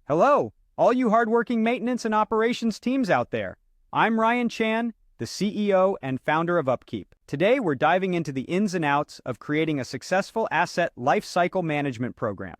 Hello, all you hardworking maintenance and operations teams out there. I'm Ryan Chan, the CEO and founder of UpKeep. Today, we're diving into the ins and outs of creating a successful asset lifecycle management program.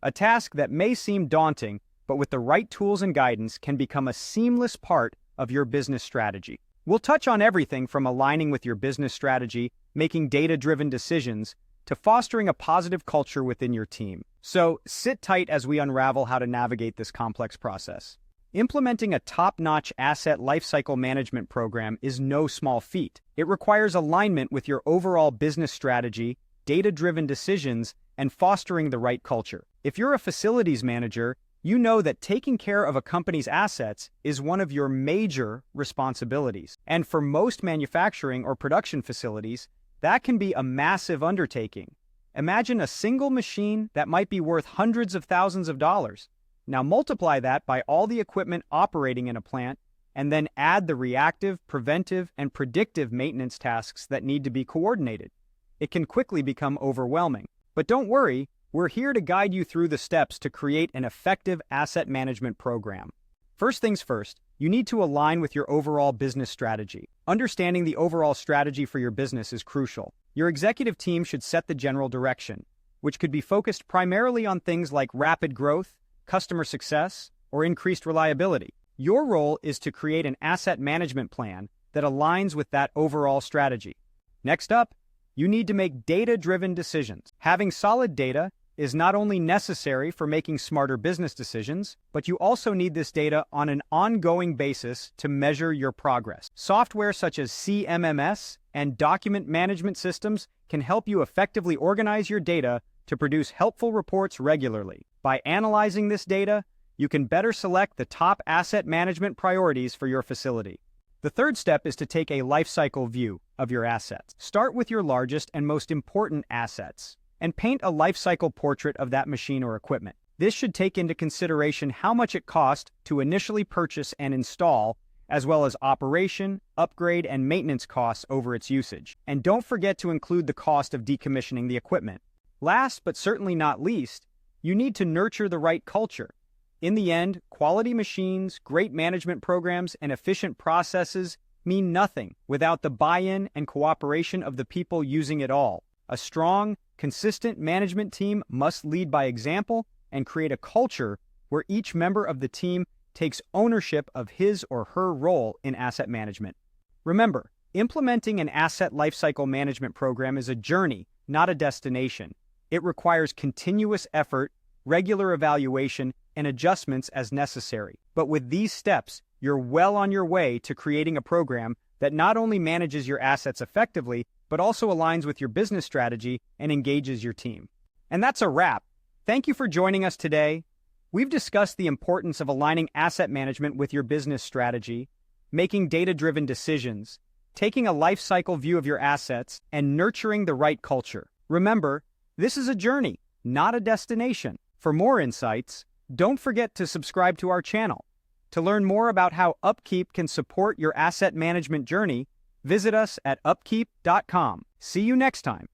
A task that may seem daunting, but with the right tools and guidance can become a seamless part of your business strategy. We'll touch on everything from aligning with your business strategy, making data-driven decisions, to fostering a positive culture within your team. So sit tight as we unravel how to navigate this complex process. Implementing a top-notch asset lifecycle management program is no small feat. It requires alignment with your overall business strategy, data-driven decisions, and fostering the right culture. If you're a facilities manager, you know that taking care of a company's assets is one of your major responsibilities. And for most manufacturing or production facilities, that can be a massive undertaking. Imagine a single machine that might be worth hundreds of thousands of dollars. Now multiply that by all the equipment operating in a plant, and then add the reactive, preventive, and predictive maintenance tasks that need to be coordinated. It can quickly become overwhelming. But don't worry, we're here to guide you through the steps to create an effective asset management program. First things first, you need to align with your overall business strategy. Understanding the overall strategy for your business is crucial. Your executive team should set the general direction, which could be focused primarily on things like rapid growth, customer success, or increased reliability. Your role is to create an asset management plan that aligns with that overall strategy. Next up, you need to make data-driven decisions. Having solid data is not only necessary for making smarter business decisions, but you also need this data on an ongoing basis to measure your progress. Software such as CMMS and document management systems can help you effectively organize your data to produce helpful reports regularly. By analyzing this data, you can better select the top asset management priorities for your facility. The third step is to take a life cycle view of your assets. Start with your largest and most important assets, and paint a life cycle portrait of that machine or equipment. This should take into consideration how much it cost to initially purchase and install, as well as operation, upgrade, and maintenance costs over its usage. And don't forget to include the cost of decommissioning the equipment. Last, but certainly not least, you need to nurture the right culture. In the end, quality machines, great management programs, and efficient processes mean nothing without the buy-in and cooperation of the people using it all. A strong, consistent management team must lead by example and create a culture where each member of the team takes ownership of his or her role in asset management. Remember, implementing an asset lifecycle management program is a journey, not a destination. It requires continuous effort, regular evaluation, and adjustments as necessary. But with these steps, you're well on your way to creating a program that not only manages your assets effectively, but also aligns with your business strategy and engages your team. And that's a wrap. Thank you for joining us today. We've discussed the importance of aligning asset management with your business strategy, making data-driven decisions, taking a life cycle view of your assets, and nurturing the right culture. Remember, this is a journey, not a destination. For more insights, don't forget to subscribe to our channel. To learn more about how UpKeep can support your asset management journey, visit us at upkeep.com. See you next time.